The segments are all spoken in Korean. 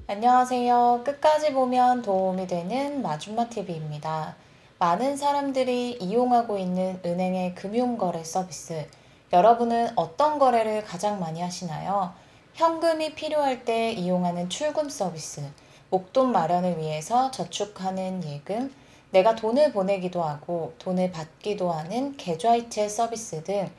안녕하세요. 끝까지 보면 도움이 되는 마줌마TV입니다. 많은 사람들이 이용하고 있는 은행의 금융거래 서비스. 여러분은 어떤 거래를 가장 많이 하시나요? 현금이 필요할 때 이용하는 출금 서비스, 목돈 마련을 위해서 저축하는 예금, 내가 돈을 보내기도 하고 돈을 받기도 하는 계좌이체 서비스 등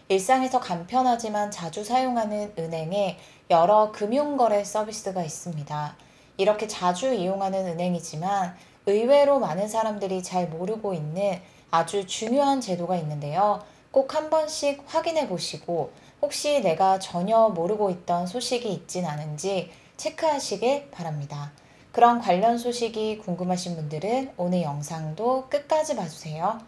일상에서 간편하지만 자주 사용하는 은행에 여러 금융거래 서비스가 있습니다. 이렇게 자주 이용하는 은행이지만 의외로 많은 사람들이 잘 모르고 있는 아주 중요한 제도가 있는데요. 꼭 한 번씩 확인해 보시고 혹시 내가 전혀 모르고 있던 소식이 있진 않은지 체크하시길 바랍니다. 그런 관련 소식이 궁금하신 분들은 오늘 영상도 끝까지 봐주세요.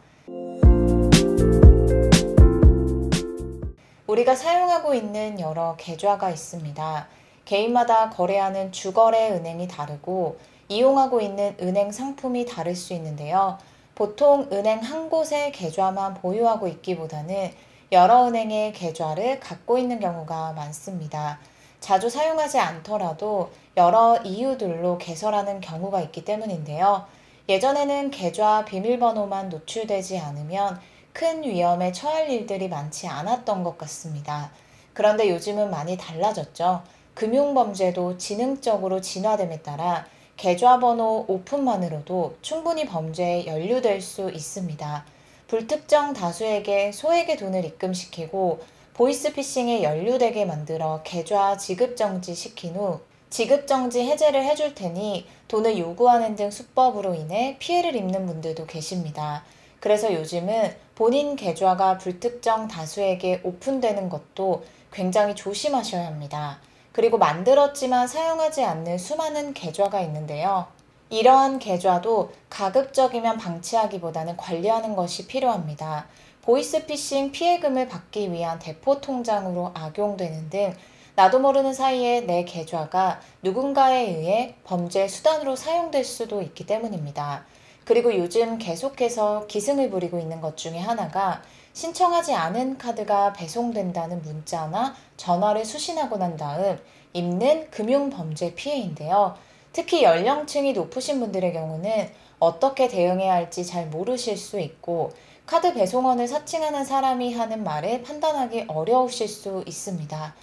우리가 사용하고 있는 여러 계좌가 있습니다. 개인마다 거래하는 주거래 은행이 다르고 이용하고 있는 은행 상품이 다를 수 있는데요. 보통 은행 한 곳의 계좌만 보유하고 있기보다는 여러 은행의 계좌를 갖고 있는 경우가 많습니다. 자주 사용하지 않더라도 여러 이유들로 개설하는 경우가 있기 때문인데요. 예전에는 계좌 비밀번호만 노출되지 않으면 큰 위험에 처할 일들이 많지 않았던 것 같습니다. 그런데 요즘은 많이 달라졌죠. 금융범죄도 지능적으로 진화됨에 따라 계좌번호 오픈만으로도 충분히 범죄에 연루될 수 있습니다. 불특정 다수에게 소액의 돈을 입금시키고 보이스피싱에 연루되게 만들어 계좌 지급정지 시킨 후 지급정지 해제를 해줄 테니 돈을 요구하는 등 수법으로 인해 피해를 입는 분들도 계십니다. 그래서 요즘은 본인 계좌가 불특정 다수에게 오픈되는 것도 굉장히 조심하셔야 합니다. 그리고 만들었지만 사용하지 않는 수많은 계좌가 있는데요. 이러한 계좌도 가급적이면 방치하기보다는 관리하는 것이 필요합니다. 보이스피싱 피해금을 받기 위한 대포 통장으로 악용되는 등 나도 모르는 사이에 내 계좌가 누군가에 의해 범죄 수단으로 사용될 수도 있기 때문입니다. 그리고 요즘 계속해서 기승을 부리고 있는 것 중에 하나가 신청하지 않은 카드가 배송된다는 문자나 전화를 수신하고 난 다음 입는 금융범죄 피해인데요. 특히 연령층이 높으신 분들의 경우는 어떻게 대응해야 할지 잘 모르실 수 있고 카드 배송원을 사칭하는 사람이 하는 말을 판단하기 어려우실 수 있습니다.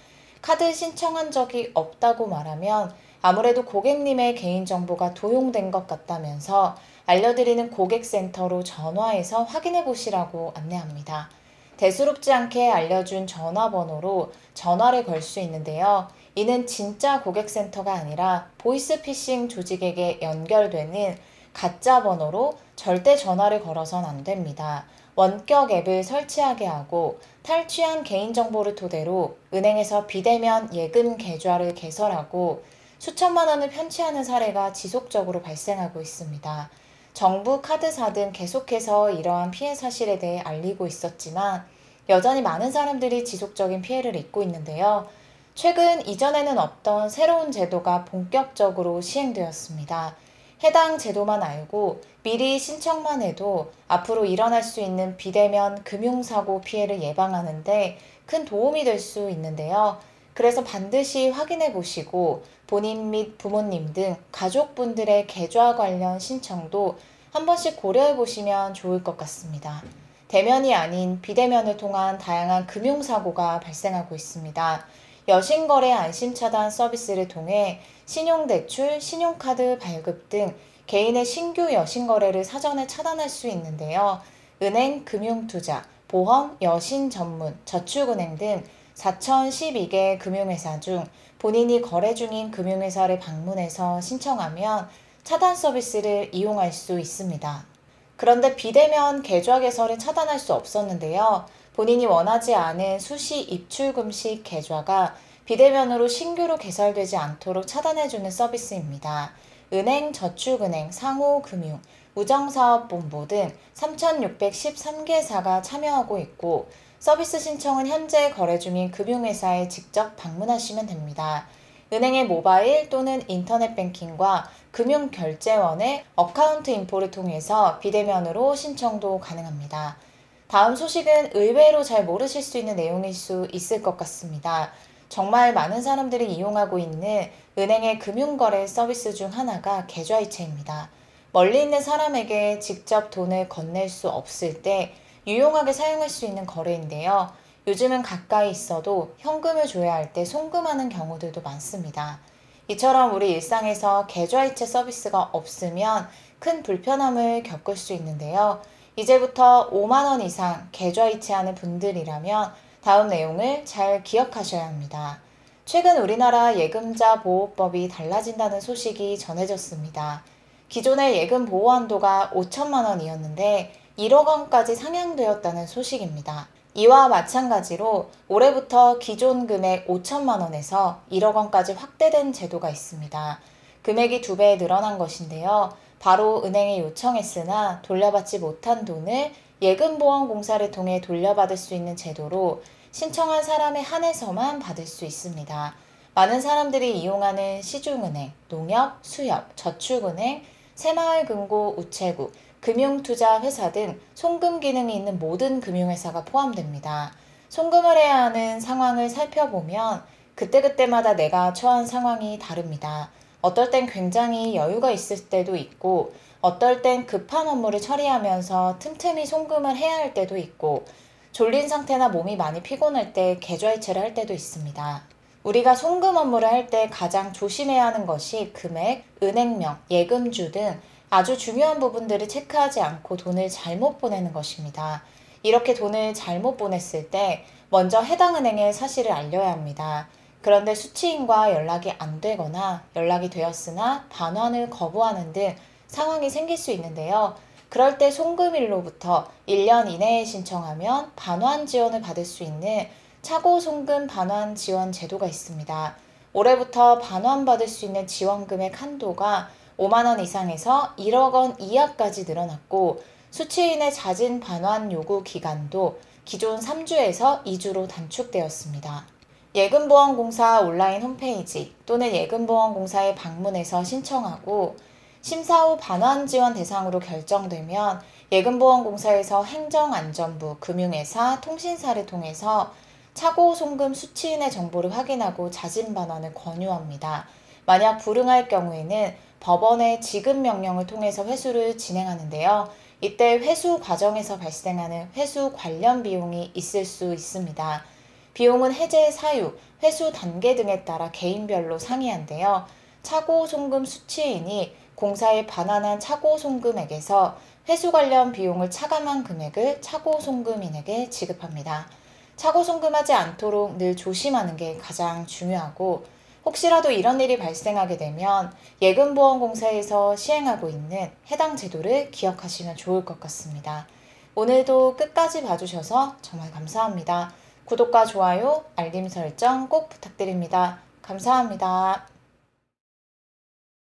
카드 신청한 적이 없다고 말하면 아무래도 고객님의 개인정보가 도용된 것 같다면서 알려드리는 고객센터로 전화해서 확인해 보시라고 안내합니다. 대수롭지 않게 알려준 전화번호로 전화를 걸 수 있는데요. 이는 진짜 고객센터가 아니라 보이스피싱 조직에게 연결되는 가짜 번호로 절대 전화를 걸어선 안 됩니다. 원격 앱을 설치하게 하고 탈취한 개인정보를 토대로 은행에서 비대면 예금 계좌를 개설하고 수천만 원을 편취하는 사례가 지속적으로 발생하고 있습니다. 정부 카드사든 계속해서 이러한 피해 사실에 대해 알리고 있었지만 여전히 많은 사람들이 지속적인 피해를 입고 있는데요. 최근 이전에는 없던 새로운 제도가 본격적으로 시행되었습니다. 해당 제도만 알고 미리 신청만 해도 앞으로 일어날 수 있는 비대면 금융사고 피해를 예방하는 데 큰 도움이 될 수 있는데요. 그래서 반드시 확인해 보시고 본인 및 부모님 등 가족분들의 계좌 관련 신청도 한 번씩 고려해 보시면 좋을 것 같습니다. 대면이 아닌 비대면을 통한 다양한 금융사고가 발생하고 있습니다. 여신거래 안심차단 서비스를 통해 신용대출, 신용카드 발급 등 개인의 신규 여신거래를 사전에 차단할 수 있는데요. 은행, 금융투자, 보험, 여신 전문, 저축은행 등 4,012개 금융회사 중 본인이 거래 중인 금융회사를 방문해서 신청하면 차단 서비스를 이용할 수 있습니다. 그런데 비대면 계좌 개설은 차단할 수 없었는데요. 본인이 원하지 않은 수시 입출 금식 계좌가 비대면으로 신규로 개설되지 않도록 차단해주는 서비스입니다. 은행, 저축은행, 상호금융, 우정사업본부 등 3,613개사가 참여하고 있고 서비스 신청은 현재 거래 중인 금융회사에 직접 방문하시면 됩니다. 은행의 모바일 또는 인터넷 뱅킹과 금융결제원의 어카운트 인포를 통해서 비대면으로 신청도 가능합니다. 다음 소식은 의외로 잘 모르실 수 있는 내용일 수 있을 것 같습니다. 정말 많은 사람들이 이용하고 있는 은행의 금융거래 서비스 중 하나가 계좌이체입니다. 멀리 있는 사람에게 직접 돈을 건넬 수 없을 때 유용하게 사용할 수 있는 거래인데요. 요즘은 가까이 있어도 현금을 줘야 할 때 송금하는 경우들도 많습니다. 이처럼 우리 일상에서 계좌이체 서비스가 없으면 큰 불편함을 겪을 수 있는데요. 이제부터 5만 원 이상 계좌이체하는 분들이라면 다음 내용을 잘 기억하셔야 합니다. 최근 우리나라 예금자 보호법이 달라진다는 소식이 전해졌습니다. 기존의 예금 보호 한도가 5천만 원이었는데 1억 원까지 상향되었다는 소식입니다. 이와 마찬가지로 올해부터 기존 금액 5천만 원에서 1억 원까지 확대된 제도가 있습니다. 금액이 2배 늘어난 것인데요. 바로 은행에 요청했으나 돌려받지 못한 돈을 예금보험공사를 통해 돌려받을 수 있는 제도로 신청한 사람에 한해서만 받을 수 있습니다. 많은 사람들이 이용하는 시중은행, 농협, 수협, 저축은행, 새마을금고, 우체국, 금융투자회사 등 송금 기능이 있는 모든 금융회사가 포함됩니다. 송금을 해야 하는 상황을 살펴보면 그때그때마다 내가 처한 상황이 다릅니다. 어떨 땐 굉장히 여유가 있을 때도 있고 어떨 땐 급한 업무를 처리하면서 틈틈이 송금을 해야 할 때도 있고 졸린 상태나 몸이 많이 피곤할 때 계좌이체를 할 때도 있습니다. 우리가 송금 업무를 할 때 가장 조심해야 하는 것이 금액, 은행명, 예금주 등 아주 중요한 부분들을 체크하지 않고 돈을 잘못 보내는 것입니다. 이렇게 돈을 잘못 보냈을 때 먼저 해당 은행에 사실을 알려야 합니다. 그런데 수취인과 연락이 안 되거나 연락이 되었으나 반환을 거부하는 등 상황이 생길 수 있는데요. 그럴 때 송금일로부터 1년 이내에 신청하면 반환 지원을 받을 수 있는 차고 송금 반환 지원 제도가 있습니다. 올해부터 반환받을 수 있는 지원 금액 한도가 5만 원 이상에서 1억 원 이하까지 늘어났고 수취인의 자진 반환 요구 기간도 기존 3주에서 2주로 단축되었습니다. 예금보험공사 온라인 홈페이지 또는 예금보험공사에 방문해서 신청하고 심사 후 반환 지원 대상으로 결정되면 예금보험공사에서 행정안전부, 금융회사, 통신사를 통해서 차고 송금 수취인의 정보를 확인하고 자진 반환을 권유합니다. 만약 불응할 경우에는 법원의 지급 명령을 통해서 회수를 진행하는데요. 이때 회수 과정에서 발생하는 회수 관련 비용이 있을 수 있습니다. 비용은 해제 사유, 회수 단계 등에 따라 개인별로 상이한데요. 차고 송금 수취인이 공사에 반환한 차고 송금액에서 회수 관련 비용을 차감한 금액을 차고 송금인에게 지급합니다. 차고 송금하지 않도록 늘 조심하는 게 가장 중요하고 혹시라도 이런 일이 발생하게 되면 예금보험공사에서 시행하고 있는 해당 제도를 기억하시면 좋을 것 같습니다. 오늘도 끝까지 봐주셔서 정말 감사합니다. 구독과 좋아요, 알림 설정 꼭 부탁드립니다. 감사합니다.